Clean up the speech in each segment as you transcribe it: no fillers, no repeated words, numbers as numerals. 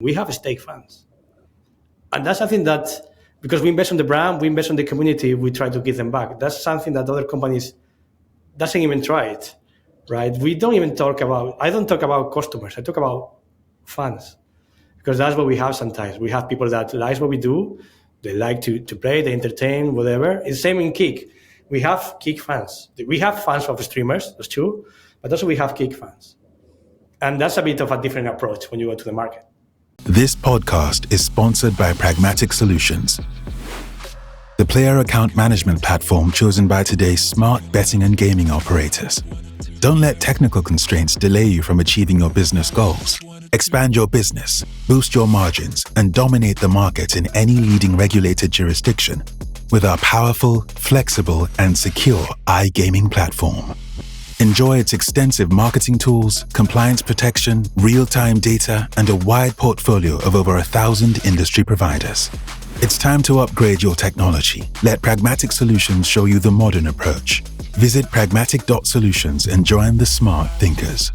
We have stake funds. And that's something that, because we invest on the brand, we invest on the community, we try to give them back. That's something that other companies doesn't even try it, right? We don't even I don't talk about customers, I talk about fans. Because that's what we have sometimes. We have people that like what we do, they like to play, they entertain, whatever. It's the same in Kick. We have Kick fans. We have fans of streamers, that's true, but also we have Kick fans. And that's a bit of a different approach when you go to the market. This podcast is sponsored by Pragmatic Solutions, the player account management platform chosen by today's smart betting and gaming operators. Don't let technical constraints delay you from achieving your business goals. Expand your business, boost your margins, and dominate the market in any leading regulated jurisdiction with our powerful, flexible, and secure iGaming platform. Enjoy its extensive marketing tools, compliance protection, real-time data, and a wide portfolio of over 1,000 industry providers. It's time to upgrade your technology. Let Pragmatic Solutions show you the modern approach. Visit pragmatic.solutions and join the smart thinkers.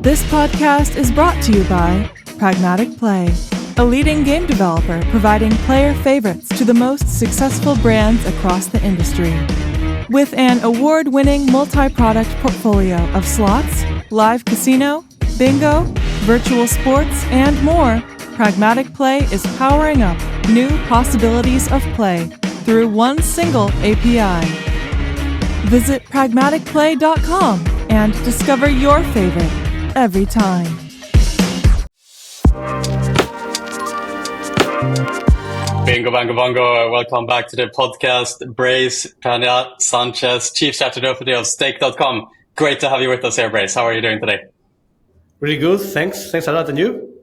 This podcast is brought to you by Pragmatic Play, a leading game developer providing player favorites to the most successful brands across the industry. With an award-winning multi-product portfolio of slots, live casino, bingo, virtual sports, and more, Pragmatic Play is powering up new possibilities of play through one single API. Visit pragmaticplay.com and discover your favorite every time. Bingo, bango, bongo. Welcome back to the podcast. Brais Pena Sanchez, Chief Strategy Officer of Stake.com. Great to have you with us here, Brais. How are you doing today? Really good. Thanks a lot. And you?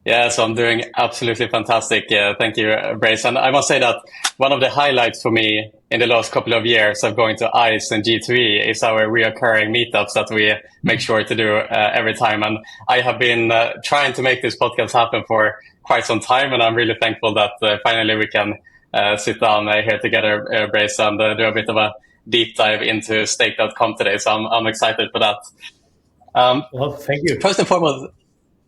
Yeah, so I'm doing absolutely fantastic. Thank you, Brais. And I must say that one of the highlights for me in the last couple of years of going to ICE and G2E is our reoccurring meetups that we make sure to do every time. And I have been trying to make this podcast happen for quite some time, and I'm really thankful that finally we can sit down here together, Brais, and do a bit of a deep dive into Stake.com today. So I'm excited for that. Well, thank you. First and foremost,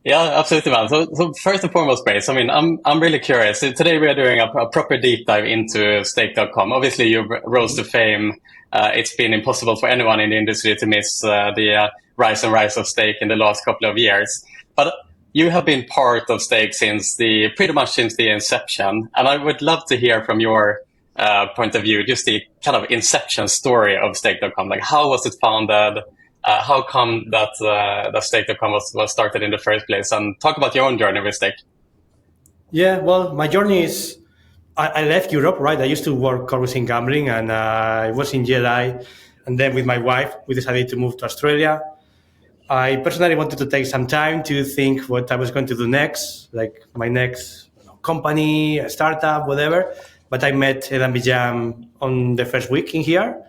yeah, absolutely, man. So first and foremost, Brais, I mean, I'm really curious. So today we are doing a proper deep dive into Stake.com. Obviously, you rose to fame. It's been impossible for anyone in the industry to miss the rise of Stake in the last couple of years. But you have been part of Stake pretty much since the inception. And I would love to hear from your point of view, just the kind of inception story of Stake.com. Like, how was it founded? How come that Stake.com was started in the first place? And talk about your own journey with Stake. Yeah, well, my journey is, I left Europe, right? I used to work always in gambling, and I was in GLI. And then with my wife, we decided to move to Australia. I personally wanted to take some time to think what I was going to do next, like my next company, a startup, whatever. But I met Ed and Bijam on the first week in here.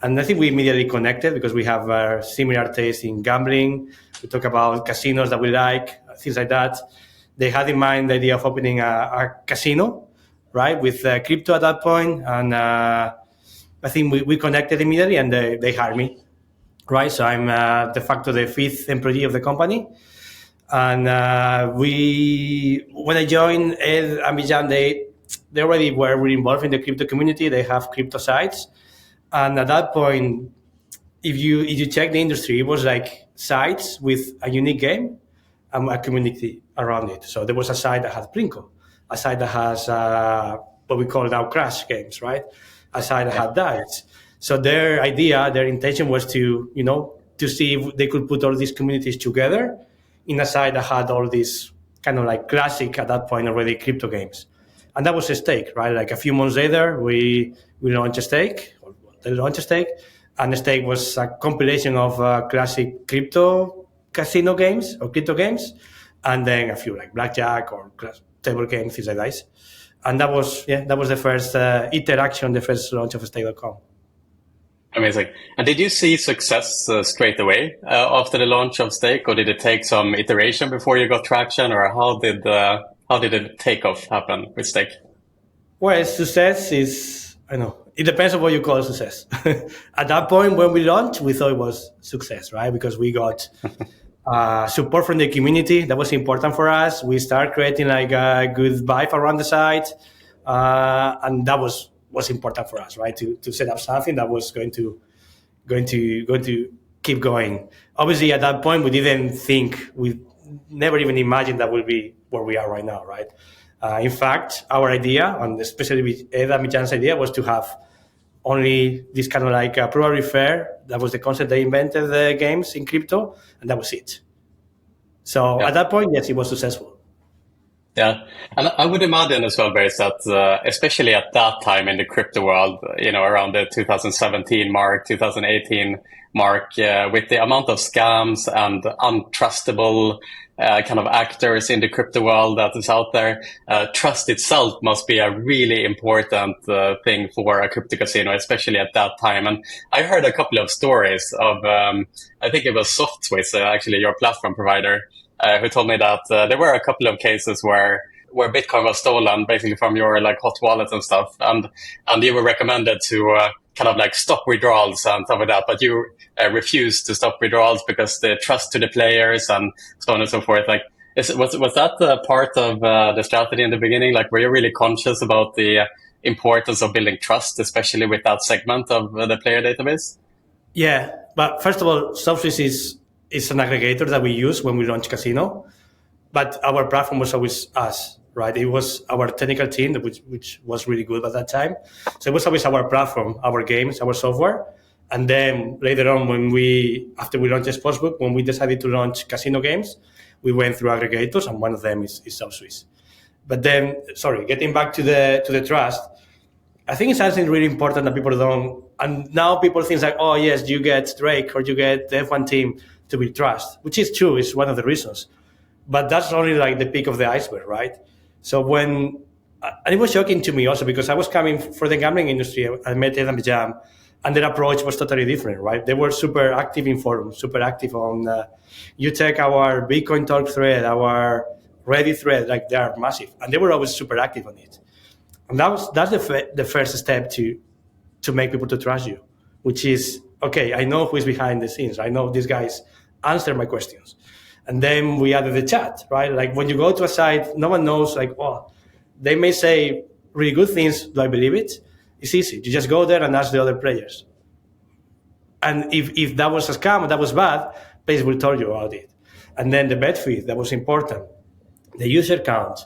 And I think we immediately connected because we have a similar taste in gambling. We talk about casinos that we like, things like that. They had in mind the idea of opening a casino, right, with crypto at that point. And I think we connected immediately, and they hired me, right? So I'm de facto the fifth employee of the company. And when I joined Ed and Bijam, they already were really involved in the crypto community. They have crypto sites. And at that point, if you check the industry, it was like sites with a unique game and a community around it. So there was a site that had Plinko, a site that has what we call now Crash games, right? A site that had Dice. So their intention was to see if they could put all these communities together in a site that had all these kind of like classic at that point already crypto games. And that was a Stake, right? Like a few months later, we launched a Stake. They launched a Stake, and the Stake was a compilation of classic crypto casino games or crypto games, and then a few like blackjack or table games, things like that. And that was the first interaction, the first launch of Stake.com. Amazing. And did you see success straight away after the launch of Stake, or did it take some iteration before you got traction, or how did the takeoff happen with Stake? Well, success is, it depends on what you call success. At that point, when we launched, we thought it was success, right? Because we got support from the community. That was important for us. We started creating like a good vibe around the site, and that was important for us, right? To set up something that was going to keep going. Obviously, at that point, we didn't think, we never even imagined that we'll be where we are right now, right? In fact, our idea, and especially with Ed and Mijan's idea, was to have only this kind of like probably fair. That was the concept they invented the games in crypto, and that was it. So at that point, yes, it was successful. Yeah, and I would imagine as well, Brais, that especially at that time in the crypto world, around the 2017 mark, 2018 mark, with the amount of scams and untrustable kind of actors in the crypto world that is out there, trust itself must be a really important thing for a crypto casino, especially at that time. And I heard a couple of stories of, I think it was SoftSwiss, actually your platform provider, who told me that there were a couple of cases where Bitcoin was stolen basically from your like hot wallet and stuff, and you were recommended to kind of like stop withdrawals and stuff like that, but you refused to stop withdrawals because the trust to the players and so on and so forth. Like, was that part of the strategy in the beginning? Like, were you really conscious about the importance of building trust, especially with that segment of the player database? Yeah, but first of all, SoftSwiss is an aggregator that we use when we launch casino, but our platform was always us, right? It was our technical team, which was really good at that time. So it was always our platform, our games, our software. And then later on, after we launched Sportsbook, when we decided to launch casino games, we went through aggregators, and one of them is SoftSwiss. But then, getting back to the trust, I think it's something really important that people don't. And now people think like, oh yes, you get Drake or you get the F1 team to build trust, which is true. It's one of the reasons, but that's only like the peak of the iceberg, right? So and it was shocking to me also because I was coming for the gambling industry. I met Ed and Jam, and their approach was totally different, right? They were super active in forums, super active on. You take our Bitcoin Talk thread, our Reddit thread, like they are massive, and they were always super active on it. And that's the first step to make people to trust you, which is, okay, I know who is behind the scenes. I know these guys answer my questions. And then we added the chat, right? Like when you go to a site, no one knows, like, oh, they may say really good things. Do I believe it? It's easy. You just go there and ask the other players. And if that was a scam, that was bad, Pace will tell you about it. And then the bet feed, that was important. The user count.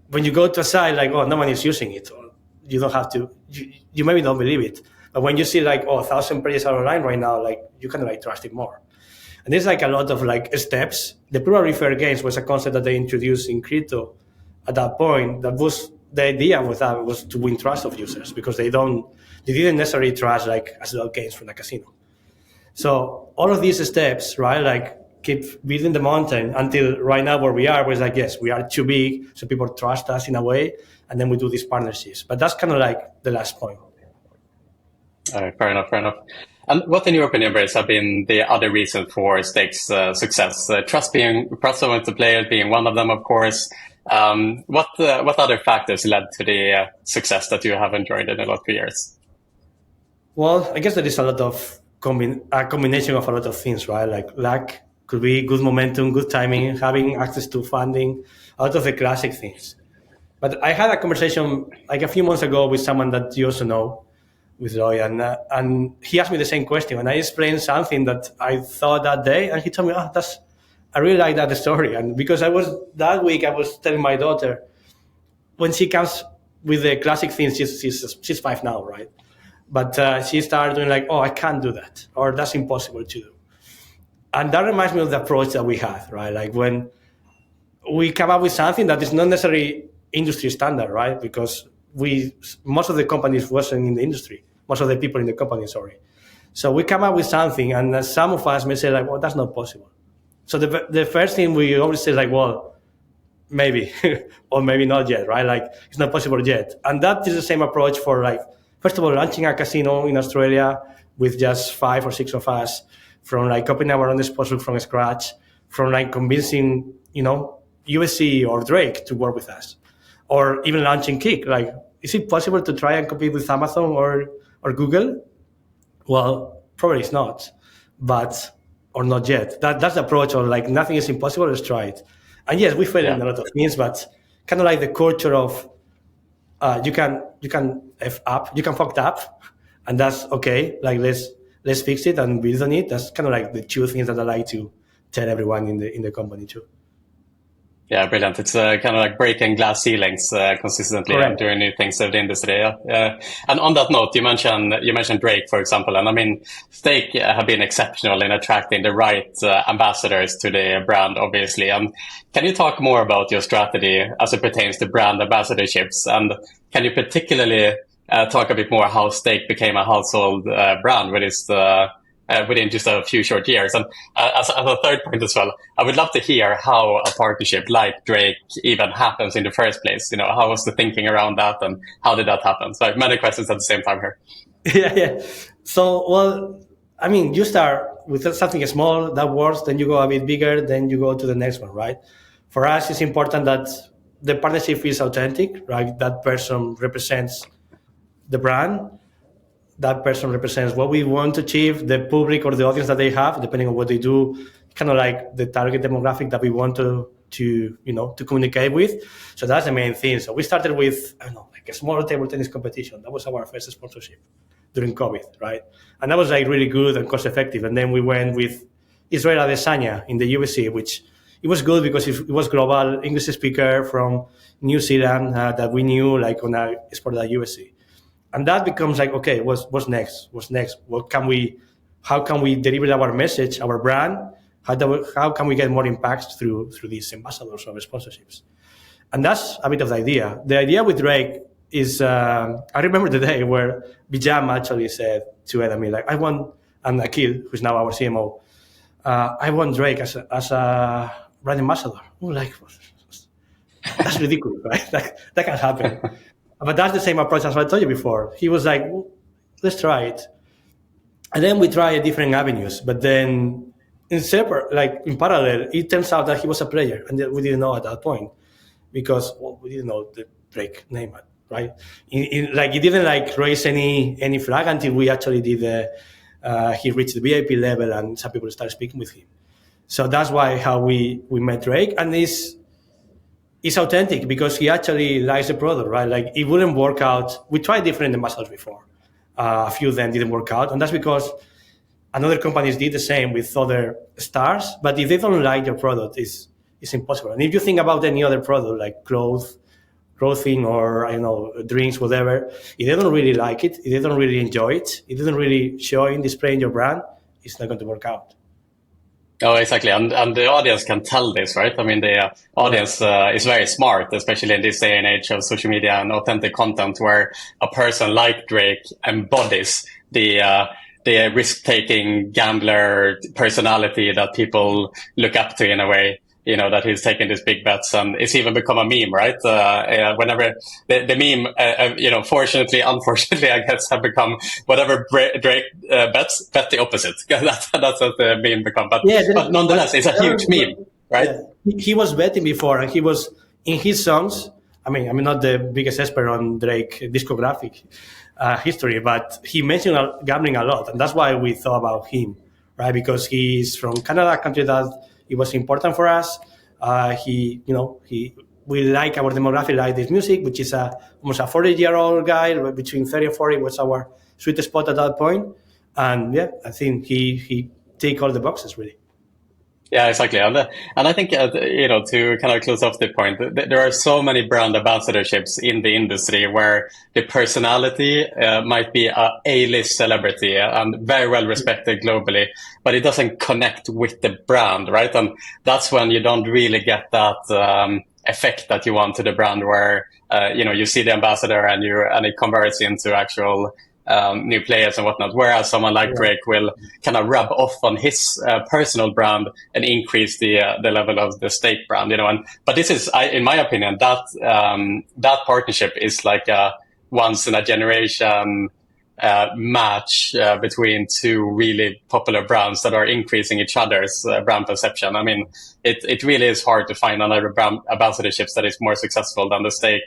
When you go to a site, like, oh, no one is using it, or you don't have to, you maybe don't believe it. But when you see like, oh, 1,000 players are online right now, like you can like trust it more. And there's like a lot of like steps. The probably fair games was a concept that they introduced in crypto at that point. That was the idea with that was to win trust of users because they didn't necessarily trust like as well games from the casino. So all of these steps, right, like keep building the mountain until right now where we are, where it's like, yes, we are too big, so people trust us in a way, and then we do these partnerships. But that's kind of like the last point. All right, fair enough. And what, in your opinion, Brais, have been the other reasons for Stake's success? Trust amongst the players being one of them, of course. What other factors led to the success that you have enjoyed in the last few years? Well, I guess there is a lot of a combination of a lot of things, right? Like luck, could be good momentum, good timing, having access to funding, a lot of the classic things. But I had a conversation like a few months ago with someone that you also know, with Roy, and he asked me the same question, and I explained something that I thought that day, and he told me, I really like that story. And because that week I was telling my daughter, when she comes with the classic things, she's 5 now, right? But she started doing like, oh, I can't do that, or that's impossible to do. And that reminds me of the approach that we had, right? Like when we come up with something that is not necessarily industry standard, right? Because most of the companies wasn't in the industry, most of the people in the company, sorry. So we come up with something, and some of us may say like, well, that's not possible. So the first thing we always say like, well, maybe, or maybe not yet, right? Like it's not possible yet. And that is the same approach for like, first of all, launching a casino in Australia with just 5 or 6 of us, from like opening our own sportsbook from scratch, from like convincing, USC or Drake to work with us, or even launching Kick. Like, is it possible to try and compete with Amazon or Google? Well, probably it's not. But or not yet. That's the approach, or like nothing is impossible, let's try it. And yes, we failed in a lot of things, but kind of like the culture of you can f up, you can fuck up, and that's okay. Like let's fix it and build on it. That's kind of like the two things that I like to tell everyone in the company too. Yeah, brilliant. It's kind of like breaking glass ceilings consistently and doing new things in the industry. And on that note, you mentioned Drake, for example, and I mean, Stake have been exceptional in attracting the right ambassadors to the brand, obviously. And can you talk more about your strategy as it pertains to brand ambassadorships? And can you particularly talk a bit more how Stake became a household brand with its within just a few short years? And as a third point as well, I would love to hear how a partnership like Drake even happens in the first place. You know, how was the thinking around that, and how did that happen? So many questions at the same time here. Yeah. So, well, I mean, you start with something small that works, then you go a bit bigger, then you go to the next one, right? For us, it's important that the partnership is authentic, right? That person represents the brand. That person represents what we want to achieve, the public or the audience that they have, depending on what they do, kind of like the target demographic that we want to communicate with. So that's the main thing. So we started with, I don't know, like a small table tennis competition. That was our first sponsorship during COVID, right? And that was like really good and cost effective. And then we went with Israel Adesanya in the UFC, which it was good because it was global English speaker from New Zealand that we knew like on a sport like UFC. And that becomes like, okay, what's next? How can we deliver our message, our brand? How can we get more impacts through these ambassadors or sponsorships? And that's a bit of the idea. The idea with Drake is, I remember the day where Bijam actually said to Ed and me, like, and Akil, who's now our CMO, I want Drake as a brand ambassador. We're like, that's ridiculous, right? That can happen. But that's the same approach as I told you before. He was like, well, let's try it. And then we tried different avenues. But then in parallel, it turns out that he was a player. And we didn't know at that point because we didn't know the Drake name, right? He didn't raise any flag until we actually did he reached the VIP level and some people started speaking with him. So that's how we met Drake. And it's authentic because he actually likes the product, right? Like it wouldn't work out. We tried different ambassadors before. A few of them didn't work out. And that's because another companies did the same with other stars. But if they don't like your product, it's impossible. And if you think about any other product like clothing or, I don't know, drinks, whatever, if they don't really like it, if they don't really enjoy it, if it doesn't really show in displaying your brand, it's not going to work out. Oh, exactly. And the audience can tell this, right? I mean, the audience is very smart, especially in this day and age of social media and authentic content where a person like Drake embodies the risk-taking gambler personality that people look up to in a way. You know, that he's taking these big bets, and it's even become a meme, right? Whenever the meme, fortunately, unfortunately, I guess, have become whatever Drake bets, bet the opposite. That's what the meme become. But nonetheless, it's a huge meme, right? Yeah. He was betting before, and he was in his songs. I mean, I'm not the biggest expert on Drake discographic history, but he mentioned gambling a lot, and that's why we thought about him, right? Because he's from Canada, a country that it was important for us. We like our demographic, like this music, which is almost a 40-year-old guy, between 30 and 40 was our sweet spot at that point. And yeah, I think he take all the boxes really. Yeah, exactly. And I think, to kind of close off the point, there are so many brand ambassadorships in the industry where the personality might be a A-list celebrity and very well respected globally, but it doesn't connect with the brand, right? And that's when you don't really get that effect that you want to the brand where, you see the ambassador and it converts into actual new players and whatnot, whereas someone like Drake will kind of rub off on his personal brand and increase the level of the Stake brand, but this is, in my opinion, that partnership is like a once in a generation match between two really popular brands that are increasing each other's brand perception. I mean, it really is hard to find another brand ambassadorships that is more successful than the Stake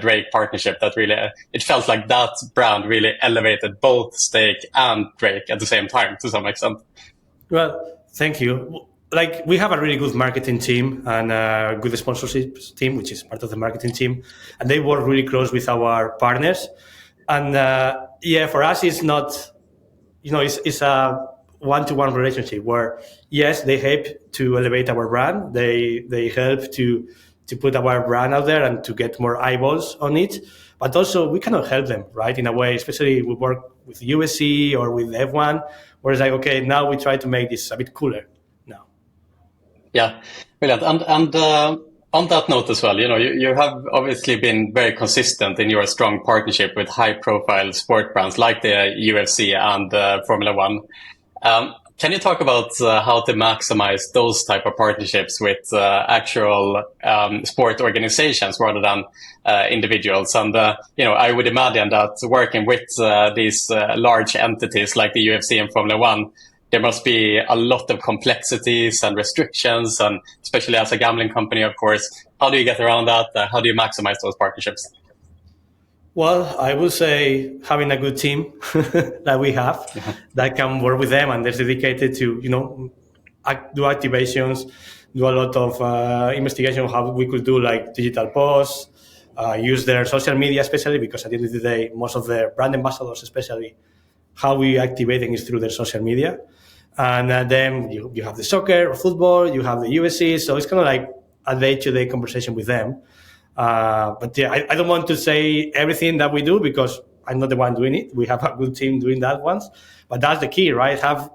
Drake partnership. That really, it felt like that brand really elevated both Stake and Drake at the same time to some extent. Well, Thank you. Like, we have a really good marketing team and a good sponsorship team, which is part of the marketing team, and they work really close with our partners. And yeah, for us, it's not, it's a one-to-one relationship where, yes, they help to elevate our brand. They help to put our brand out there and to get more eyeballs on it. But also, we cannot help them, right? In a way, especially we work with USC or with F1, where it's like, okay, now we try to make this a bit cooler now. Yeah, brilliant. And on that note as well, you have obviously been very consistent in your strong partnership with high-profile sport brands like the UFC and Formula One. Can you talk about how to maximize those type of partnerships with actual sport organizations rather than individuals? And I would imagine that working with these large entities like the UFC and Formula One, there must be a lot of complexities and restrictions, and especially as a gambling company, of course. How do you get around that? How do you maximize those partnerships? Well, I would say having a good team that we have that can work with them and they're dedicated to, do activations, do a lot of investigation of how we could do like digital posts, use their social media, especially because at the end of the day, most of their brand ambassadors, especially, how we activate them is through their social media. And then you have the soccer or football, you have the USC. So it's kind of like a day-to-day conversation with them. But yeah, I don't want to say everything that we do because I'm not the one doing it. We have a good team doing that once. But that's the key, right? Have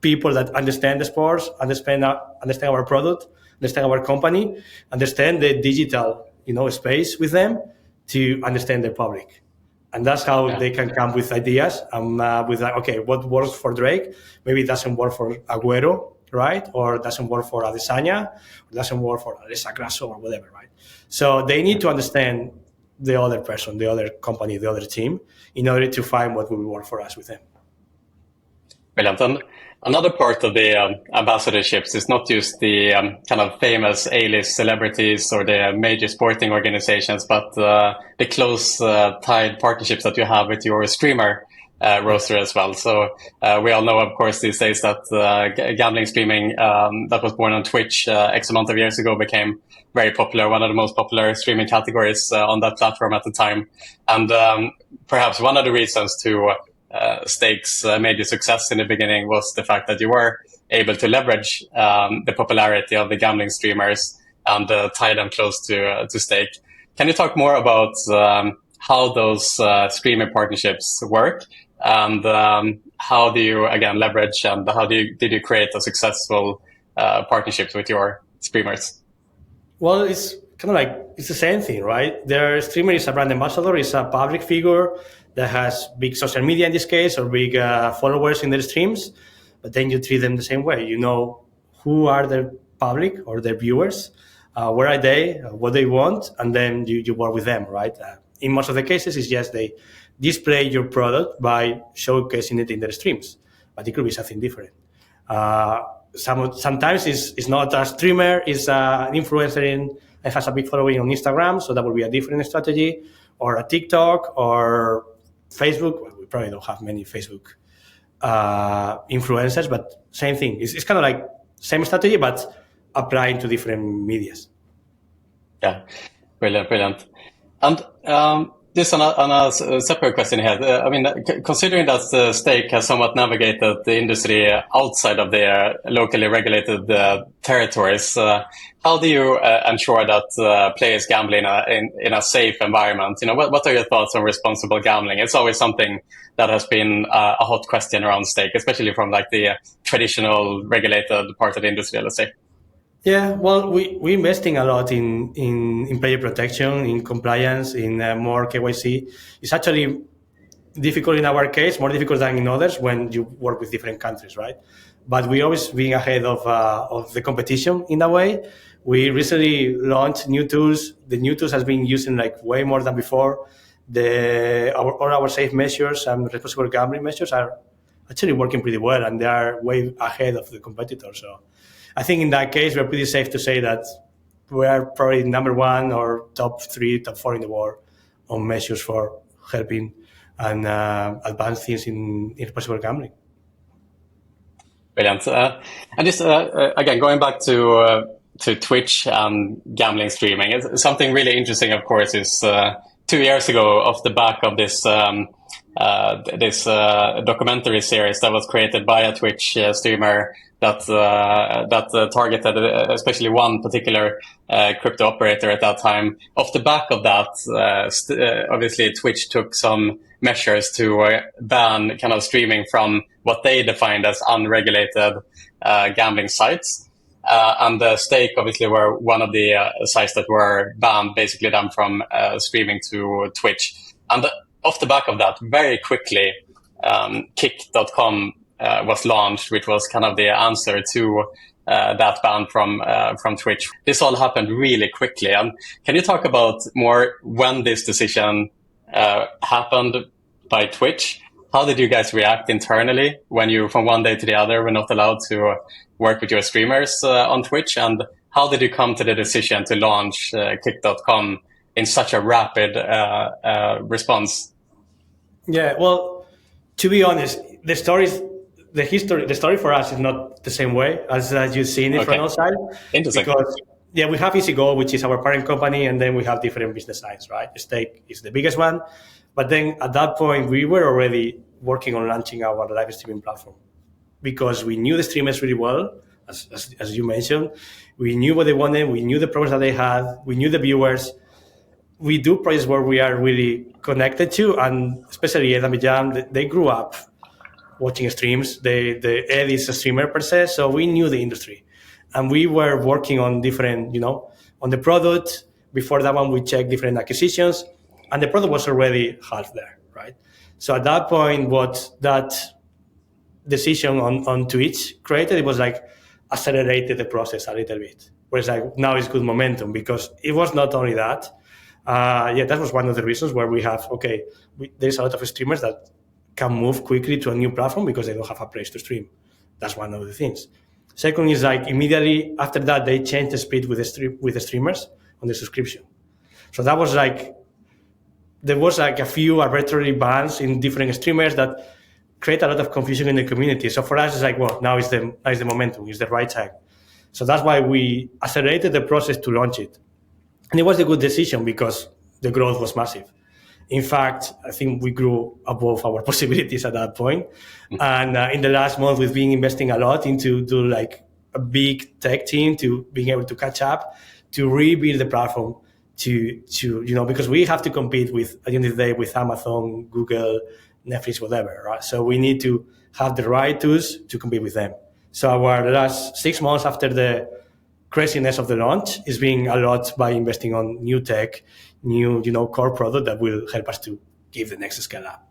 people that understand the sports, understand our product, understand our company, understand the digital, space with them to understand their public. And that's how they can come with ideas with like, okay, what works for Drake? Maybe it doesn't work for Agüero, right? Or it doesn't work for Adesanya, or doesn't work for Alessa Grasso or whatever, right? So they need to understand the other person, the other company, the other team, in order to find what will work for us with them. Brilliant. And another part of the ambassadorships is not just the kind of famous A-list celebrities or the major sporting organizations, but the close tied partnerships that you have with your streamer roster as well. So we all know, of course, these days that gambling streaming that was born on Twitch X amount of years ago became very popular, one of the most popular streaming categories on that platform at the time. And perhaps one of the reasons to Stake's major success in the beginning was the fact that you were able to leverage the popularity of the gambling streamers and tie them close to Stake. Can you talk more about how those streaming partnerships work, and how do you again leverage, and how did you create a successful partnerships with your streamers? Well, it's kind of like it's the same thing, right? Their streamer is a brand ambassador, is a public figure that has big social media in this case or big followers in their streams, but then you treat them the same way. You know who are their public or their viewers, where are they, what they want, and then you work with them, right? In most of the cases, it's just they display your product by showcasing it in their streams, but it could be something different. Sometimes it's not a streamer, it's an influencer that has a big following on Instagram, so that would be a different strategy, or a TikTok or Facebook. Well, we probably don't have many Facebook influencers, but same thing. It's kind of like same strategy, but applying to different medias. Yeah, brilliant. And this on a separate question here. I mean, considering that Stake has somewhat navigated the industry outside of their locally regulated territories, how do you ensure that players gamble in a safe environment? What are your thoughts on responsible gambling? It's always something that has been a hot question around Stake, especially from like the traditional regulated part of the industry, let's say. Yeah, well, we're investing a lot in player protection, in compliance, in more KYC. It's actually difficult in our case, more difficult than in others when you work with different countries, right? But we always being ahead of the competition in a way. We recently launched new tools. The new tools has been using like way more than before. All our safe measures and responsible gambling measures are actually working pretty well, and they are way ahead of the competitors. So I think in that case, we're pretty safe to say that we are probably number one or top 3, top 4 in the world on measures for helping and advance things in responsible gambling. Brilliant. And just again, going back to Twitch and gambling streaming, something really interesting, of course, is 2 years ago, off the back of this documentary series that was created by a Twitch streamer that targeted especially one particular crypto operator at that time. Off the back of that, obviously Twitch took some measures to ban kind of streaming from what they defined as unregulated gambling sites. And the Stake obviously were one of the sites that were banned, basically them from streaming to Twitch. And off the back of that, very quickly, Kick.com was launched, which was kind of the answer to that ban from Twitch. This all happened really quickly. And can you talk about more when this decision happened by Twitch? How did you guys react internally when you, from one day to the other, were not allowed to work with your streamers on Twitch? And how did you come to the decision to launch Kick.com in such a rapid response? Yeah, well, to be honest, the story for us is not the same way as you've seen it from outside. Interesting. Because we have Easygo, which is our parent company, and then we have different business sides, right? Stake is the biggest one. But then at that point, we were already working on launching our live streaming platform because we knew the streamers really well, as you mentioned. We knew what they wanted. We knew the problems that they had. We knew the viewers. We do projects where we are really connected to, and especially Ed and Bijam, they grew up watching streams. Ed is a streamer per se, so we knew the industry. And we were working on different, on the product. Before that one, we checked different acquisitions. And the product was already half there, right? So at that point, what that decision on Twitch created, it was like accelerated the process a little bit. Whereas like now it's good momentum because it was not only that. That was one of the reasons where we have, there's a lot of streamers that can move quickly to a new platform because they don't have a place to stream. That's one of the things. Second is like immediately after that, they changed the speed with the streamers on the subscription. So that was like, there was like a few arbitrary bans in different streamers that create a lot of confusion in the community. So for us, it's like, well, now is the momentum, it's the right time. So that's why we accelerated the process to launch it. And it was a good decision because the growth was massive. In fact, I think we grew above our possibilities at that point. And in the last month, we've been investing a lot into like a big tech team to being able to catch up, to rebuild the platform, to because we have to compete with, at the end of the day, with Amazon, Google, Netflix, whatever, right? So we need to have the right tools to compete with them. So our last 6 months after the craziness of the launch is being a lot by investing on new tech, new, core product that will help us to give the next scale up.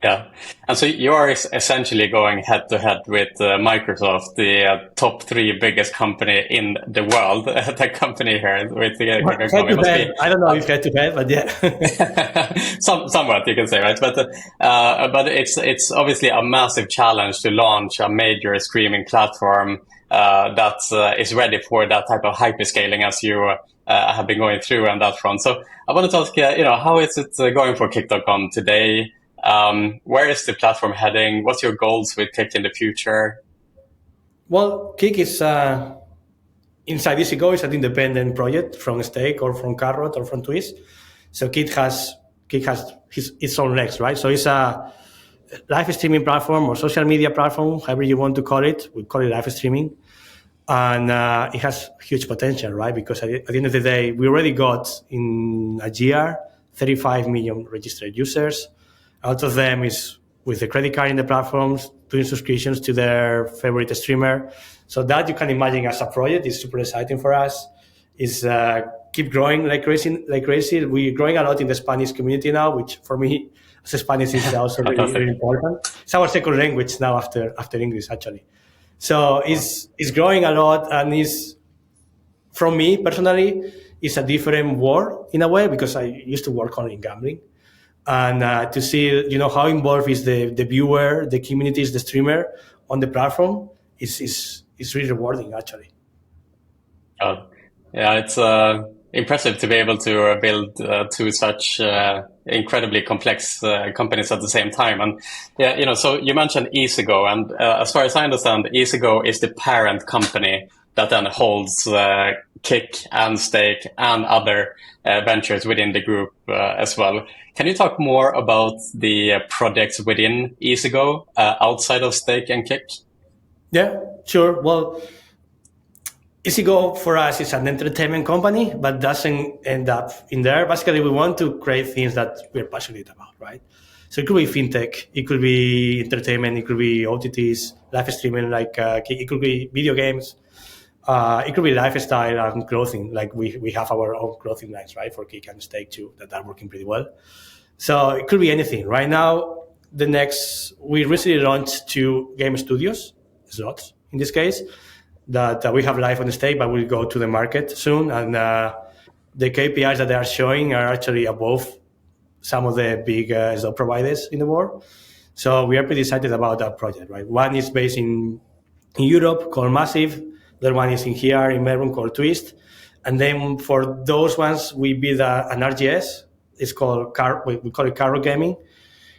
Yeah. And so you are essentially going head to head with Microsoft, the top 3 biggest company in the world, tech company here. With the, I don't know if head to head, but yeah. Somewhat, you can say, right? But it's obviously a massive challenge to launch a major streaming platform that is ready for that type of hyperscaling as you have been going through on that front. So I wanted to ask you, how is it going for Kick.com today? Where is the platform heading? What's your goals with Kick in the future? Well, Kick is inside Easygo. It's an independent project from Stake or from Carrot or from Twist. So Kick has its own legs, right? So it's a live streaming platform or social media platform, however you want to call it. We call it live streaming. And it has huge potential, right? Because at the end of the day, we already got in a year 35 million registered users. Out of them is with the credit card in the platforms, doing subscriptions to their favorite streamer. So that you can imagine as a project is super exciting for us. Is keep growing like crazy. We're growing a lot in the Spanish community now, which for me as a Spanish is also really, really important. It's our second language now after English actually. So it's growing a lot, and is, from me personally, it's a different world in a way because I used to work only in gambling. And to see, how involved is the viewer, the community, is the streamer on the platform is really rewarding, actually. Yeah, it's impressive to be able to build 2 such incredibly complex companies at the same time. And yeah, so you mentioned Easygo, and as far as I understand, Easygo is the parent company that then holds Kick and Stake and other ventures within the group as well. Can you talk more about the projects within Easygo outside of Stake and Kick? Yeah, sure. Well, Easygo for us is an entertainment company, but doesn't end up in there. Basically, we want to create things that we're passionate about, right? So it could be fintech, it could be entertainment, it could be OTTs, live streaming, it could be video games, it could be lifestyle and clothing. Like we have our own clothing lines, right, for Kick and Stake too, that are working pretty well. So it could be anything. Right now, we recently launched 2 game studios, slots in this case, that we have live on the Stake, but will go to the market soon. And the KPIs that they are showing are actually above some of the big slot providers in the world. So we are pretty excited about that project, right? One is based in Europe called Massive. The other one is in here in Melbourne called Twist. And then for those ones, we build an RGS. It's called we call it Carrot Gaming.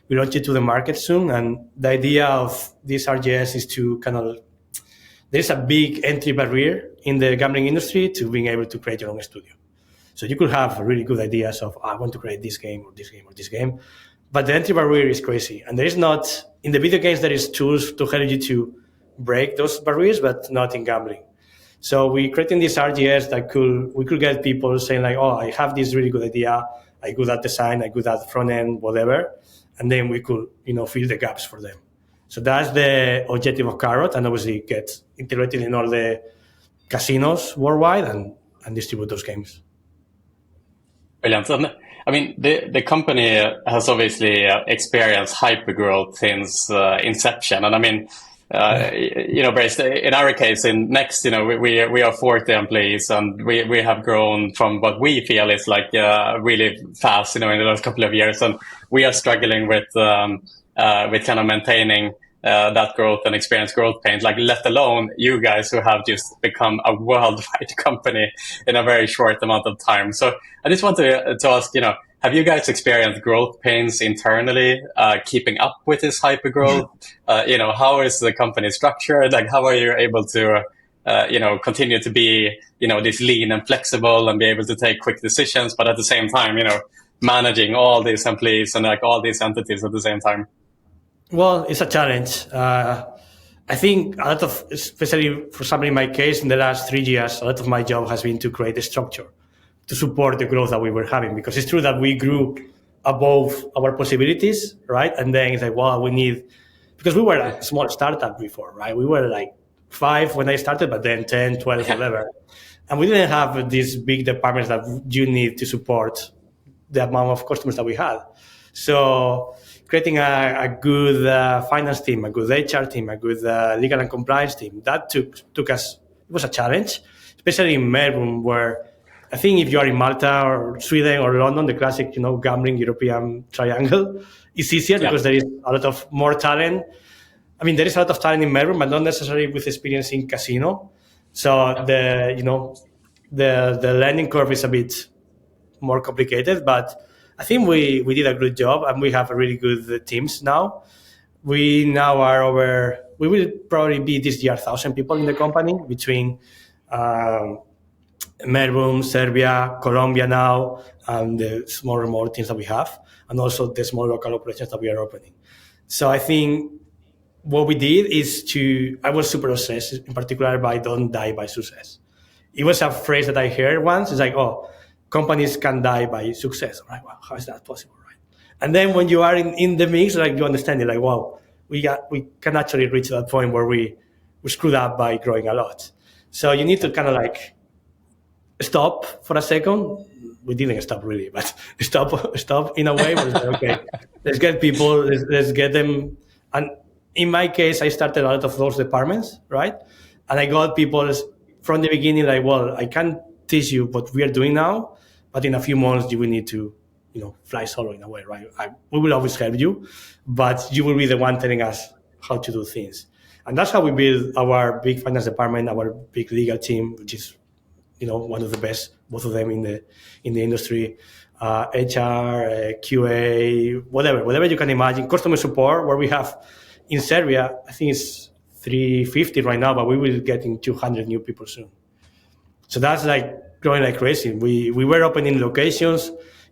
We launch it to the market soon. And the idea of this RGS is to there's a big entry barrier in the gambling industry to being able to create your own studio. So you could have really good ideas of, I want to create this game or this game or this game. But the entry barrier is crazy. And there is not, in the video games, there is tools to help you to break those barriers, but not in gambling. So we creating this RGS that we could get people saying like, oh, I have this really good idea. I'm good at design, I'm good at front end, whatever. And then we could, fill the gaps for them. So that's the objective of Carrot, and obviously get integrated in all the casinos worldwide and distribute those games. Brilliant. And I mean, the company has obviously experienced hypergrowth since inception. And I mean, Brais, in our case, in Next, we are 40 employees, and we have grown from what we feel is like really fast, in the last couple of years, and we are struggling with kind of maintaining that growth and experience growth pains, like let alone you guys who have just become a worldwide company in a very short amount of time. So I just want to ask, have you guys experienced growth pains internally, keeping up with this hyper growth? How is the company structured? Like, how are you able to, continue to be, this lean and flexible and be able to take quick decisions, but at the same time, managing all these employees and like all these entities at the same time? Well, it's a challenge. I think a lot of, especially for somebody in my case, in the last 3 years, a lot of my job has been to create a structure to support the growth that we were having. Because it's true that we grew above our possibilities, right? And then it's like, well, because we were a small startup before, right? We were like 5 when I started, but then 10, 12, whatever. And we didn't have these big departments that you need to support the amount of customers that we had. So creating a good finance team, a good HR team, a good legal and compliance team, that took us, it was a challenge, especially in Melbourne, where I think if you are in Malta or Sweden or London, the classic, gambling European triangle, it's easier because there is a lot of more talent. I mean, there is a lot of talent in Melbourne, but not necessarily with experience in casino. So the learning curve is a bit more complicated, but I think we did a good job, and we have a really good teams now. We now are we will probably be this year 1,000 people in the company between Melbourne, Serbia, Colombia now, and the small remote teams that we have, and also the small local operations that we are opening. So I think what we did is I was super obsessed in particular by don't die by success. It was a phrase that I heard once. It's like, oh, companies can die by success. I'm like, wow, how is that possible, right? And then when you are in the mix, like you understand it, like, wow, we can actually reach that point where we screwed up by growing a lot. So you need to kind of like stop for a second. We didn't stop really, but stop in a way. Where it's like, okay, let's get people, let's get them. And in my case, I started a lot of those departments, right? And I got people from the beginning like, well, I can't teach you what we are doing now, but in a few months you will need to, fly solo in a way, right? We will always help you, but you will be the one telling us how to do things. And that's how we build our big finance department, our big legal team, which is one of the best, both of them in the industry. HR, QA, whatever you can imagine. Customer support, where we have in Serbia, I think it's 350 right now, but we will get in 200 new people soon. So that's like growing like crazy. We were opening locations.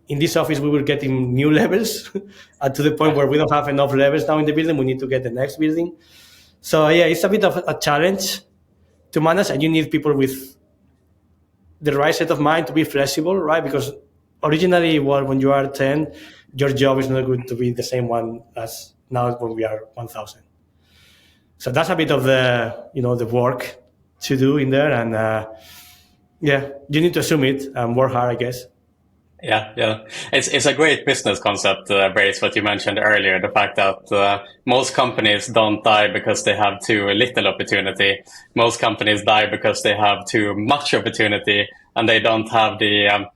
In this office, we were getting new levels to the point where we don't have enough levels now in the building. We need to get the next building. So yeah, it's a bit of a challenge to manage, and you need people with the right set of mind to be flexible, right? Because originally, when you are 10, your job is not going to be the same one as now when we are 1,000. So that's a bit of the work to do in there, and yeah, you need to assume it and work hard, I guess. Yeah. It's a great business concept, Brais, what you mentioned earlier, the fact that most companies don't die because they have too little opportunity. Most companies die because they have too much opportunity, and they don't have the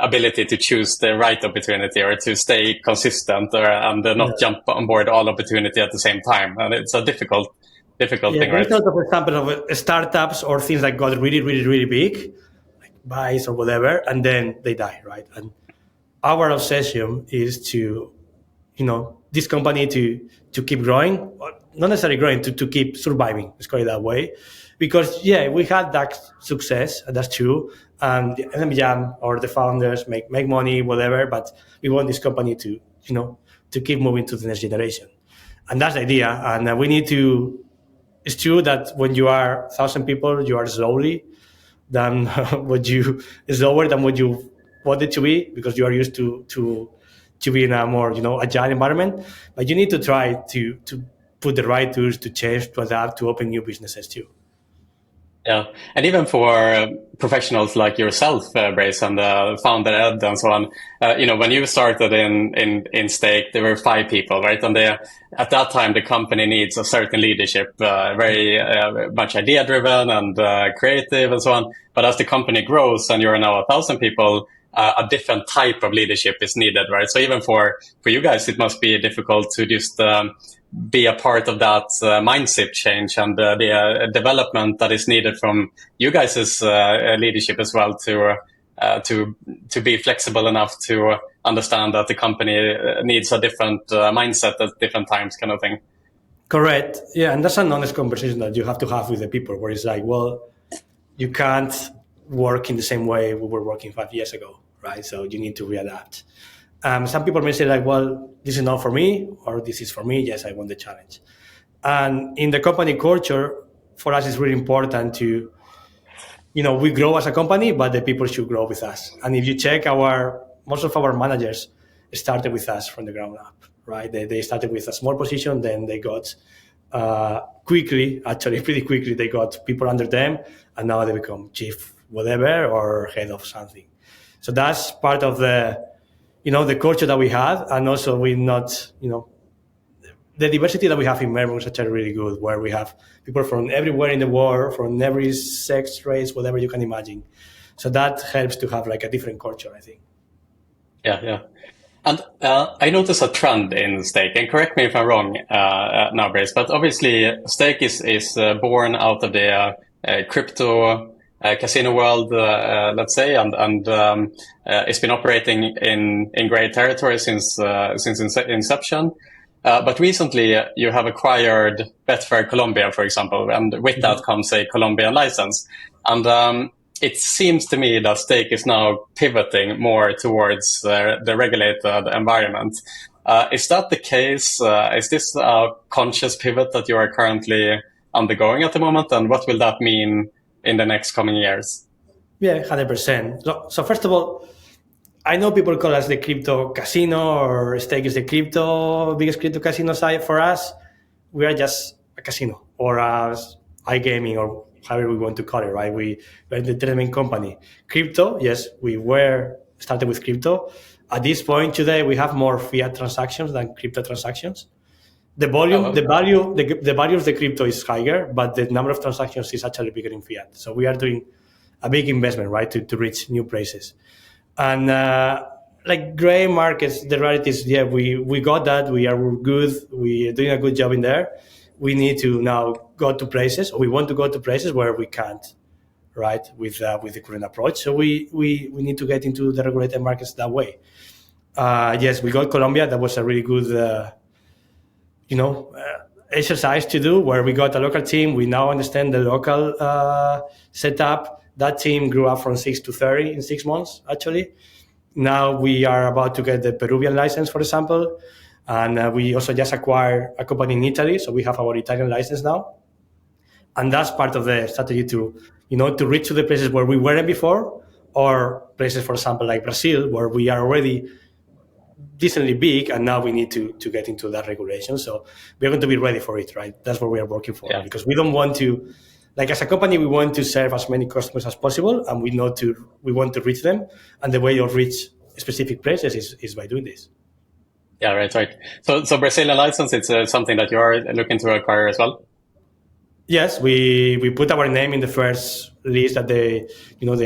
ability to choose the right opportunity or to stay consistent and not jump on board all opportunity at the same time. And it's a difficult thing, right? For example, of startups or things that got really, really, really big, buys or whatever, and then they die, right? And our obsession is to, this company to keep growing, or not necessarily growing, to keep surviving, let's call it that way. Because, we had that success, and that's true, and the LM Jam or the founders make money, whatever, but we want this company to, to keep moving to the next generation. And that's the idea, and we need to, it's true that when you are 1,000 people, you are slowly, than slower than what you want it to be, because you are used to be in a more agile environment. But you need to try to put the right tools to change, to adapt, to open new businesses too. Yeah, and even for professionals like yourself, Brais, and the founder Ed, and so on. When you started in Stake, there were 5 people, right? And at that time, the company needs a certain leadership, very much idea driven and creative and so on. But as the company grows and you're now 1,000 people, a different type of leadership is needed, right? So even for you guys, it must be difficult to just be a part of that mindset change and the development that is needed from you guys' leadership as well to be flexible enough to understand that the company needs a different mindset at different times, kind of thing. Correct. Yeah, and that's an honest conversation that you have to have with the people, where it's like, well, you can't work in the same way we were working 5 years ago, right? So you need to readapt. Some people may say like, well, this is not for me, or this is for me. Yes, I want the challenge. And in the company culture, for us, it's really important to, we grow as a company, but the people should grow with us. And if you check most of our managers started with us from the ground up, right? They started with a small position, then they got pretty quickly, they got people under them, and now they become chief whatever or head of something. So that's part of the culture that we have, and also we not, the diversity that we have in Melbourne is actually really good, where we have people from everywhere in the world, from every sex, race, whatever you can imagine. So that helps to have like a different culture, I think. Yeah. And I noticed a trend in Stake, and correct me if I'm wrong now, Brais, but obviously Stake is born out of the crypto casino world, let's say, and it's been operating in great territory since inception. But recently, you have acquired Betfair Colombia, for example, and with that comes a Colombian license. And it seems to me that Stake is now pivoting more towards the regulated environment. Is that the case? Is this a conscious pivot that you are currently undergoing at the moment? And what will that mean in the next coming years? Yeah, 100%. So first of all, I know people call us the crypto casino, or Stake is the biggest crypto casino site. For us, we are just a casino, or as iGaming, or however we want to call it, right? We're the entertainment company. Crypto, yes, we started with crypto. At this point today, we have more fiat transactions than crypto transactions. The volume, the value of the crypto is higher, but the number of transactions is actually bigger in fiat. So we are doing a big investment, right, to reach new places. And like gray markets, the reality is, we got that. We are good. We are doing a good job in there. We need to now go to places, or we want to go to places where we can't, right, with the current approach. So we need to get into the regulated markets that way. Yes, we got Colombia. That was a really good, exercise to do, where we got a local team. We now understand the local setup. That team grew up from 6 to 30 in 6 months, actually. Now we are about to get the Peruvian license, for example. And we also just acquired a company in Italy. So we have our Italian license now. And that's part of the strategy to reach to the places where we weren't before, or places, for example, like Brazil, where we are already decently big, and now we need to get into that regulation. So we're going to be ready for it, right? That's what we are working for, because we don't want to, like as a company, we want to serve as many customers as possible, and we want to reach them. And the way of reach specific places is by doing this. Yeah, right. So Brazilian license, it's something that you are looking to acquire as well? Yes, we put our name in the first list that they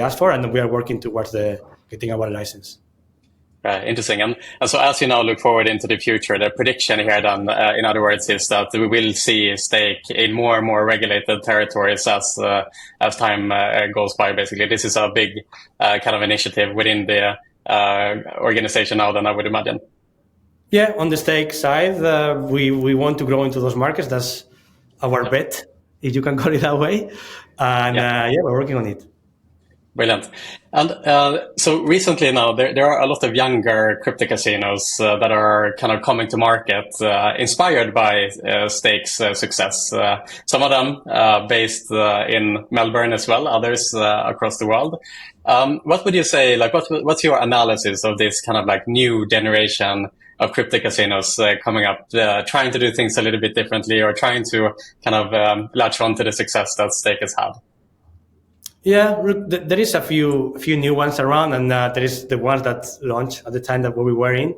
asked for, and we are working towards getting our license. Interesting. And so as you now look forward into the future, the prediction here then, in other words, is that we will see stake in more and more regulated territories as time goes by, basically. This is a big kind of initiative within the organization now, then I would imagine. Yeah, on the stake side, we want to grow into those markets. That's our bet, if you can call it that way. And we're working on it. Brilliant. And so recently now, there are a lot of younger crypto casinos that are kind of coming to market, inspired by Stake's success. Some of them based in Melbourne as well, others across the world. What would you say, like what's your analysis of this kind of like new generation of crypto casinos coming up, trying to do things a little bit differently, or trying to kind of latch on to the success that Stake has had? Yeah, look, there is a few new ones around, and there is the ones that launched at the time that we were in.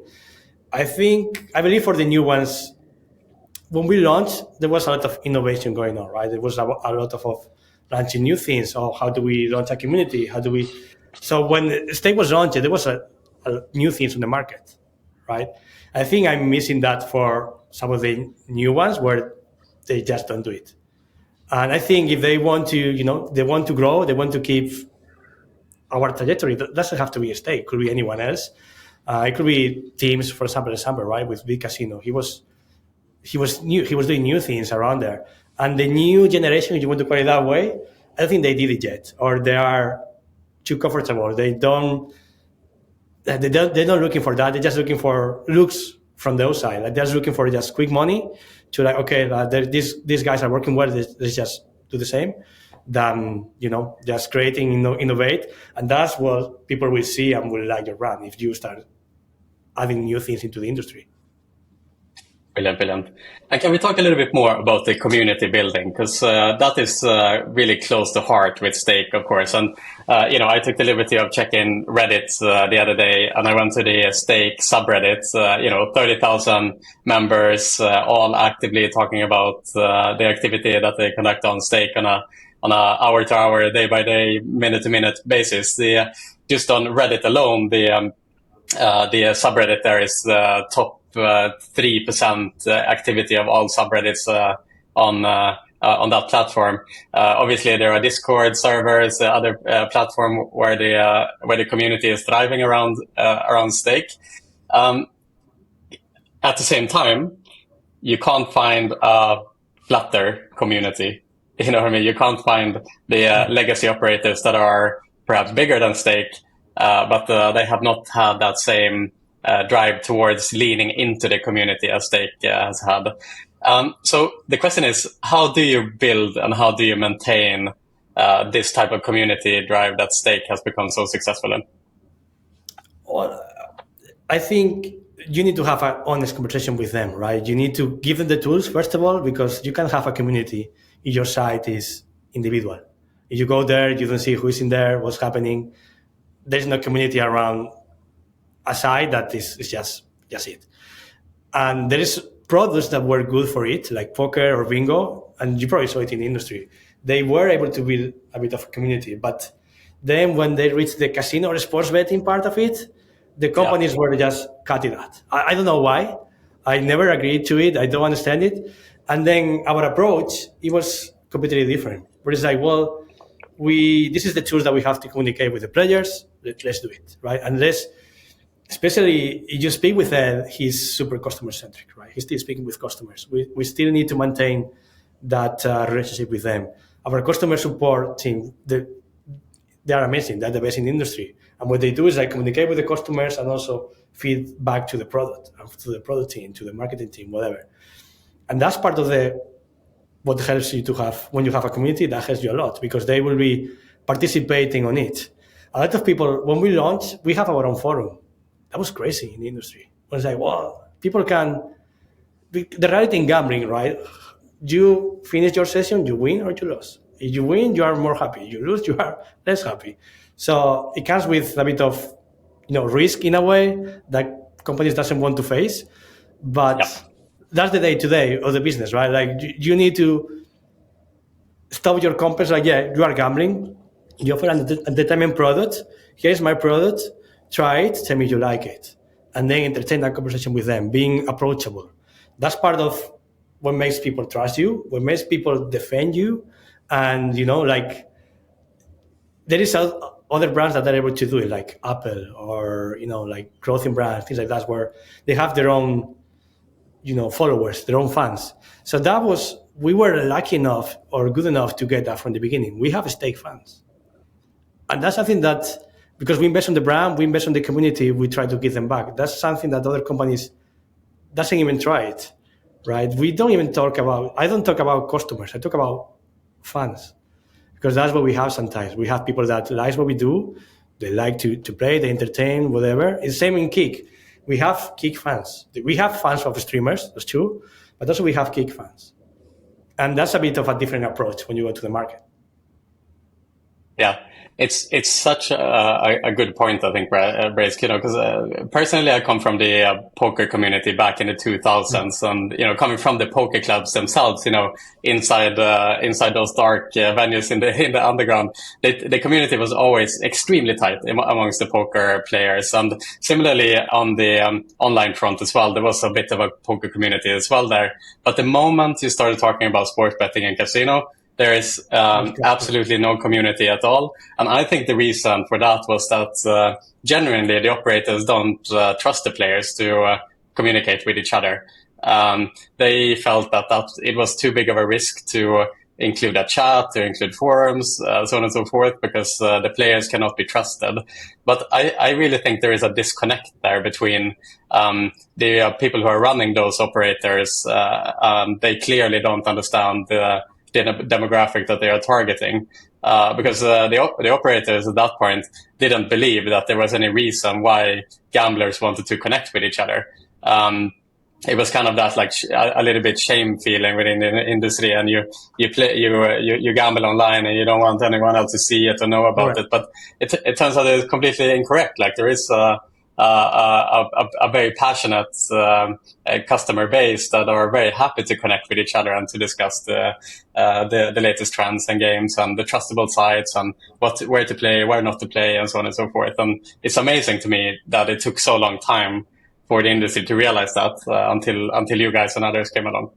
I believe for the new ones, when we launched, there was a lot of innovation going on, right? There was a lot of launching new things. So how do we launch a community? So when Stake was launched, there was a new things on the market, right? I think I'm missing that for some of the new ones where they just don't do it. And I think if they want to, they want to grow, they want to keep our trajectory, that doesn't have to be a Stake. It could be anyone else. It could be teams, for example, right, with Big Casino. He was doing new things around there. And the new generation, if you want to call it that way, I don't think they did it yet, or they are too comfortable. They're not looking for that. They're just looking for looks from the outside. Like they're just looking for just quick money to like, okay, these guys are working well. Let's just do the same. Than just creating, innovate, and that's what people will see and will like your brand if you start adding new things into the industry. Brilliant. And can we talk a little bit more about the community building? Because that is really close to heart with Stake, of course. And, I took the liberty of checking Reddit the other day, and I went to the Stake subreddit, 30,000 members, all actively talking about the activity that they conduct on Stake on a hour-to-hour, day-by-day, minute-to-minute basis. Just on Reddit alone, the subreddit there is the top 3% activity of all subreddits on that platform. Obviously, there are Discord servers, other platform where the community is thriving around Stake. At the same time, you can't find a flatter community. You know what I mean? You can't find the legacy operators that are perhaps bigger than Stake, but they have not had that same drive towards leaning into the community as Stake has had. So the question is, how do you build and how do you maintain this type of community drive that Stake has become so successful in? Well, I think you need to have an honest conversation with them, right? You need to give them the tools, first of all, because you can have a community if your site is individual. If you go there, you don't see who is in there, what's happening. There's no community around a site that is just it. And there is products that were good for it, like poker or bingo, and you probably saw it in the industry. They were able to build a bit of a community, but then when they reached the casino or sports betting part of it, the companies were just cutting that. I don't know why. I never agreed to it. I don't understand it. And then our approach, it was completely different. Where it's like, well, this is the tools that we have to communicate with the players. Let's do it, right? And especially if you speak with Ed, he's super customer centric, right? He's still speaking with customers. We still need to maintain that relationship with them. Our customer support team, they are amazing. They're the best in the industry. And what they do is like communicate with the customers and also feed back to the product, to the product team, to the marketing team, whatever. And that's part of what helps you to have, when you have a community, that helps you a lot because they will be participating on it. A lot of people, when we launched, we have our own forum. That was crazy in the industry. It was like, wow, people the reality in gambling, right? You finish your session, you win or you lose. If you win, you are more happy. If you lose, you are less happy. So it comes with a bit of, risk in a way that companies doesn't want to face. But that's the day-to-day of the business, right? Like you need to stop your companies. Like, yeah, you are gambling. You offer an entertainment product. Here's my product. Try it. Tell me you like it, and then entertain that conversation with them. Being approachable. That's part of what makes people trust you. What makes people defend you, and there is other brands that are able to do it, like Apple or like clothing brands, things like that, where they have their own followers, their own fans. So we were lucky enough or good enough to get that from the beginning. We have stake fans. And that's something that, because we invest on the brand, we invest on the community, we try to give them back. That's something that other companies doesn't even try it, right? I don't talk about customers. I talk about fans, because that's what we have sometimes. We have people that like what we do. They like to play, they entertain, whatever. It's the same in Kick. We have Kick fans. We have fans of streamers, that's true, but also we have Kick fans. And that's a bit of a different approach when you go to the market. Yeah, it's such a good point, I think, Brais, because personally I come from the poker community back in the 2000s, and coming from the poker clubs themselves, inside those dark venues in the underground, the community was always extremely tight amongst the poker players, and similarly on the online front as well, there was a bit of a poker community as well there. But the moment you started talking about sports betting and casino, there is absolutely no community at all. And I think the reason for that was that genuinely the operators don't trust the players to communicate with each other. They felt that it was too big of a risk to include a chat, to include forums, so on and so forth, because the players cannot be trusted. But I really think there is a disconnect there between the people who are running those operators. They clearly don't understand the demographic that they are targeting, because the operators at that point didn't believe that there was any reason why gamblers wanted to connect with each other. It was kind of that like a little bit shame feeling within the industry, and you gamble online and you don't want anyone else to see it or know about it. But it turns out it's completely incorrect. Like there is a very passionate customer base that are very happy to connect with each other and to discuss the latest trends and games and the trustable sites and where to play, where not to play, and so on and so forth. And it's amazing to me that it took so long time for the industry to realize that until you guys and others came along.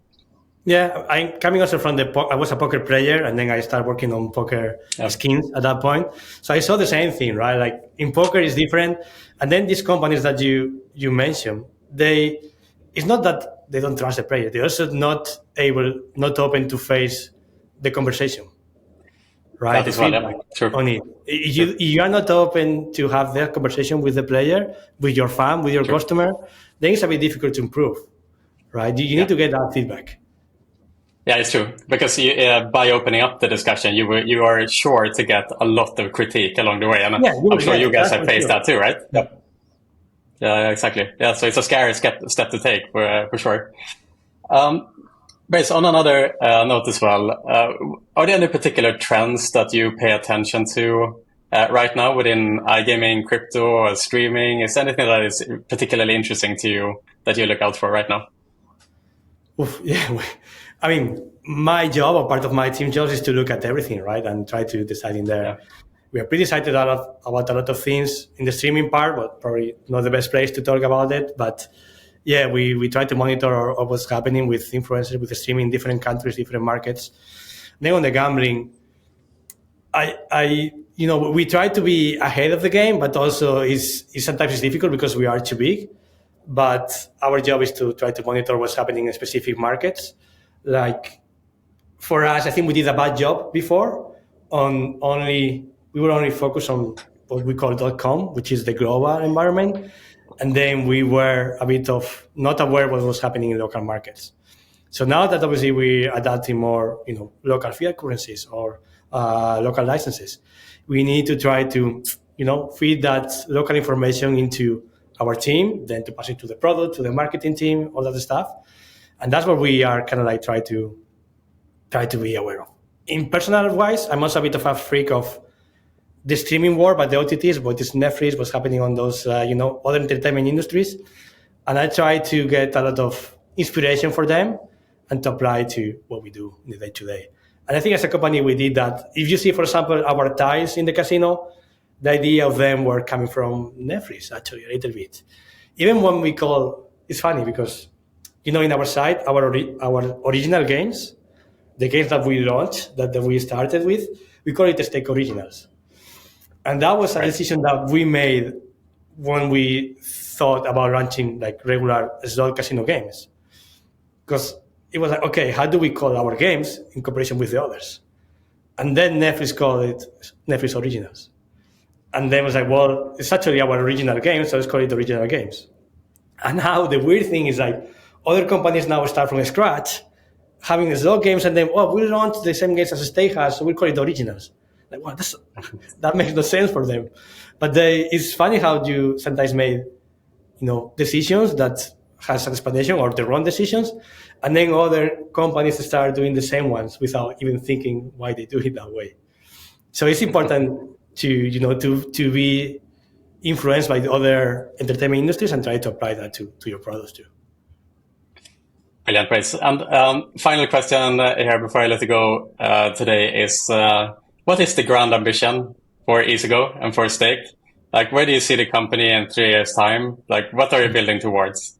Yeah, I'm coming also from I was a poker player, and then I started working on poker skins at that point. So I saw the same thing, right? Like in poker is different. And then these companies that you mentioned, it's not that they don't trust the player. They're also not open to face the conversation, right? That is what, true. On it. If you are not open to have that conversation with the player, with your fan, with your customer, then it's a bit difficult to improve, right? You need to get that feedback. Yeah, it's true. Because by opening up the discussion, you are sure to get a lot of critique along the way. And I'm sure you guys have faced that too, right? Yep. Yeah, exactly. Yeah, so it's a scary step to take for sure. Based on another note as well, are there any particular trends that you pay attention to right now within iGaming, crypto, or streaming? Is there anything that is particularly interesting to you that you look out for right now? Yeah, I mean, my job or part of my team job is to look at everything, right, and try to decide in there. Yeah. We are pretty excited about a lot of things in the streaming part, but probably not the best place to talk about it. But we try to monitor what's happening with influencers, with the streaming in different countries, different markets. Then on the gambling, we try to be ahead of the game, but also sometimes it's difficult because we are too big. But our job is to try to monitor what's happening in specific markets. Like for us, I think we did a bad job before. We were only focused on what we call .com, which is the global environment, and then we were a bit of not aware what was happening in local markets. So now that obviously we're adapting more, local fiat currencies or local licenses, we need to try to, feed that local information into our team, then to pass it to the product, to the marketing team, all that stuff. And that's what we are kind of like try to be aware of. In personal wise, I'm also a bit of a freak of the streaming war, but the OTTs, what is Netflix, what's happening on those, other entertainment industries. And I try to get a lot of inspiration for them and to apply to what we do in the day-to-day. And I think as a company, we did that. If you see, for example, our tiles in the casino, the idea of them were coming from Netflix, actually, a little bit. Even when it's funny because, in our site, our original games, the games that we launched, that we started with, we call it Stake Originals. And that was a decision that we made when we thought about launching like regular slot casino games. Because it was like, okay, how do we call our games in comparison with the others? And then Netflix called it Netflix Originals. And then it was like, well, it's actually our original game, so let's call it Original Games. And now the weird thing is like other companies now start from scratch, having slot games, and then, we'll launch the same games as Stake has, so we'll call it Originals. Like, well, that makes no sense for them. But it's funny how you sometimes make, decisions that has an explanation or the wrong decisions, and then other companies start doing the same ones without even thinking why they do it that way. So it's important to be influenced by the other entertainment industries and try to apply that to your products too. Brilliant, Brais. And final question here before I let you go today is, what is the grand ambition for Easygo and for Stake? Like, where do you see the company in 3 years' time? Like, what are you building towards?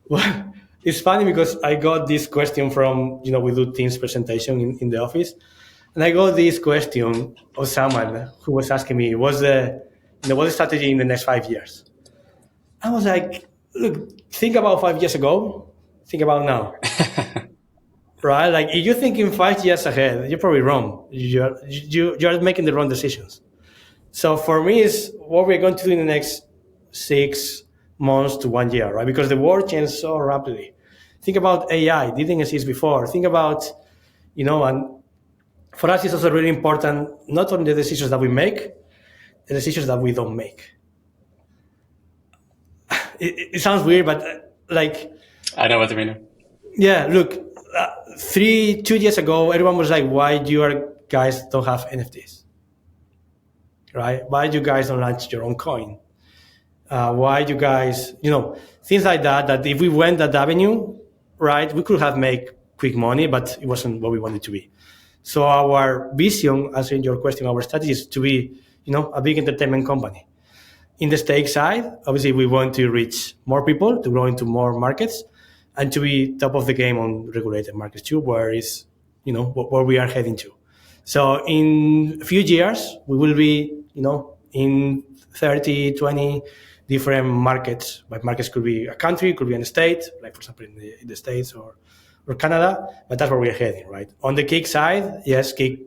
Well, it's funny because I got this question from, we do Teams presentation in the office. And I got this question of someone who was asking me, what's the strategy in the next 5 years? I was like, look, think about 5 years ago, think about now. Right? Like, if you're thinking 5 years ahead, you're probably wrong. You're making the wrong decisions. So for me, it's what we're going to do in the next 6 months to 1 year, right? Because the world changes so rapidly. Think about AI, didn't exist before. Think about, and for us, it's also really important, not only the decisions that we make, the decisions that we don't make. It sounds weird, but I know what you mean. Yeah, look, 2 years ago, everyone was like, why you guys don't have NFTs? Right? Why you guys don't launch your own coin? Why you guys, things like that if we went that avenue, right, we could have made quick money, but it wasn't what we wanted to be. So our vision, answering your question, our strategy is to be, a big entertainment company. In the Stake side, obviously we want to reach more people, to grow into more markets, and to be top of the game on regulated markets too, where we are heading to. So in a few years, we will be, in 30, 20 different markets. But markets could be a country, could be a state, like for example in the States or Canada, but that's where we're heading, right? On the Kick side, yes, Kick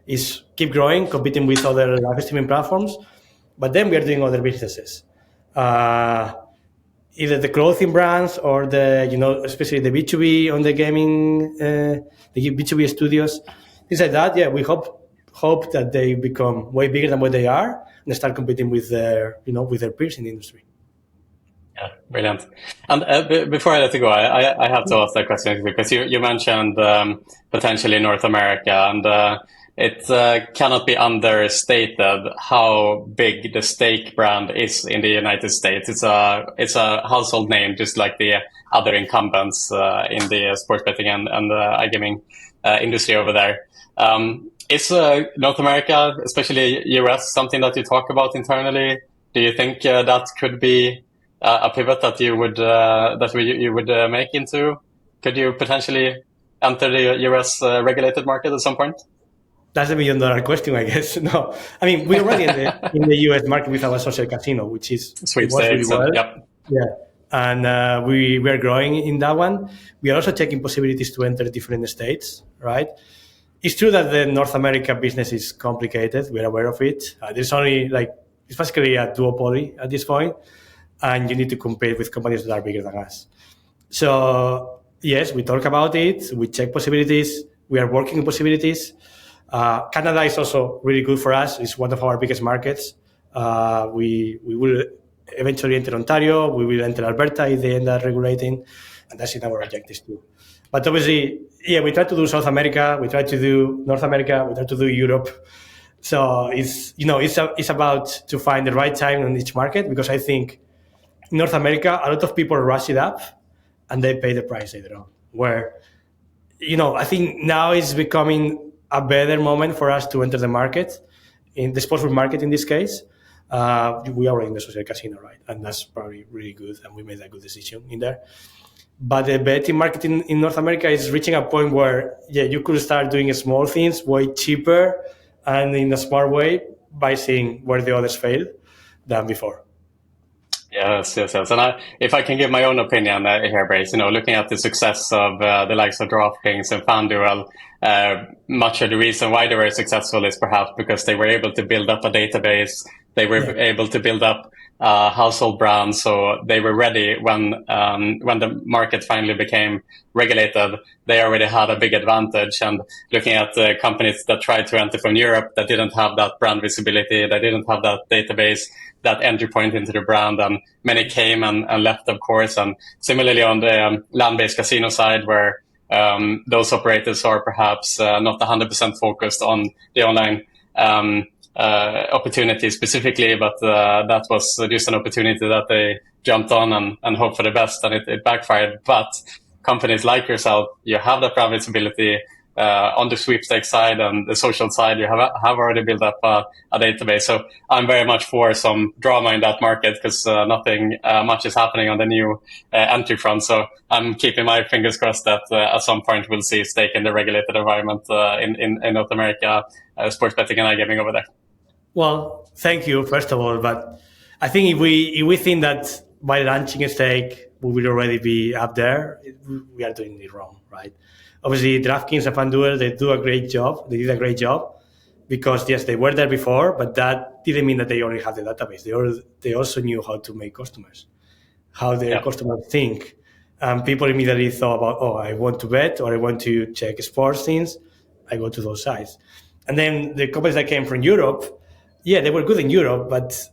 is keep growing, competing with other live streaming platforms, but then we are doing other businesses. Either the clothing brands or especially the B2B on the gaming, the B2B studios, things like that. Yeah, we hope that they become way bigger than what they are and start competing with their peers in the industry. Yeah, brilliant. And before I let you go, I have to ask that question because you mentioned potentially North America, and it cannot be understated how big the Stake brand is in the United States. It's a household name, just like the other incumbents in the sports betting and iGaming industry over there. Is North America, especially US, something that you talk about internally? Do you think that could be a pivot that you would make into? Could you potentially enter the US regulated market at some point? That's $1 million question, I guess. No, I mean, we're already in the US market with our social casino, which is it works really well. Yep. Yeah, and we are growing in that one. We are also checking possibilities to enter different states, right? It's true that the North America business is complicated. We're aware of it. There's only it's basically a duopoly at this point, and you need to compete with companies that are bigger than us. So yes, we talk about it. We check possibilities. We are working on possibilities. Canada is also really good for us. It's one of our biggest markets. We will eventually enter Ontario. We will enter Alberta if they end up regulating, and that's in our objectives too. But obviously, yeah, we try to do South America. We try to do North America. We try to do Europe. So it's about to find the right time on each market, because I think North America, a lot of people rush it up and they pay the price later on. Where, I think now is becoming a better moment for us to enter the market, in the sportsbook market in this case. We are in the social casino, right? And that's probably really good, and we made a good decision in there. But the betting market in North America is reaching a point where, you could start doing small things way cheaper and in a smart way by seeing where the others failed than before. Yes. And if I can give my own opinion here, Brais, looking at the success of the likes of DraftKings and FanDuel, much of the reason why they were successful is perhaps because they were able to build up a database. They were able to build up household brands, so they were ready when the market finally became regulated. They already had a big advantage. And looking at the companies that tried to enter from Europe that didn't have that brand visibility, that didn't have that database, that entry point into the brand, and many came and left, of course. And similarly on the land-based casino side, where those operators are perhaps not 100% focused on the online opportunity specifically, but that was just an opportunity that they jumped on and hoped for the best, and it backfired. But companies like yourself, you have that brand visibility on the sweepstakes side and the social side. You have already built up a database. So I'm very much for some drama in that market, because nothing much is happening on the new entry front. So I'm keeping my fingers crossed that at some point we'll see stake in the regulated environment in North America, sports betting and iGaming over there. Well, thank you, first of all. But I think if we think that by launching a stake, we will already be up there, we are doing it wrong, right? Obviously, DraftKings and FanDuel, they did a great job because, yes, they were there before, but that didn't mean that they already had the database. They also knew how to make customers, how their customers think. People immediately thought about, I want to bet or I want to check sports things. I go to those sites. And then the companies that came from Europe, they were good in Europe, but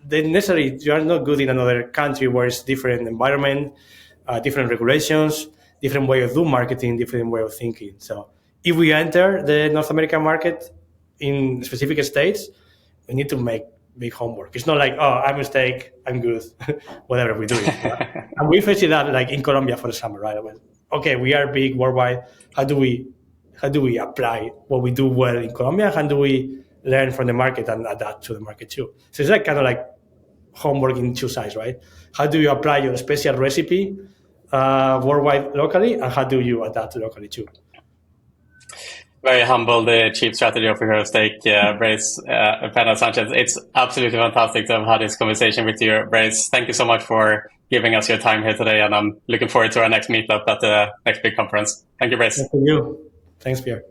you are not good in another country where it's different environment, different regulations, different way of doing marketing, different way of thinking. So if we enter the North American market in specific states, we need to make big homework. It's not like, I'm a stake, I'm good, whatever we do it. And we faced that like in Colombia for the summer, right? Okay, we are big worldwide. How do we apply what we do well in Colombia? How do we learn from the market and adapt to the market too? So it's like kind of like homework in two sides, right? How do you apply your special recipe worldwide, locally, and how do you adapt locally too? Very humble, the Chief Strategy Officer of Stake, Brais Pena Sanchez. It's absolutely fantastic to have had this conversation with you, Brais. Thank you so much for giving us your time here today, and I'm looking forward to our next meetup at the next big conference. Thank you, Brais. Thank you. Thanks, Pierre.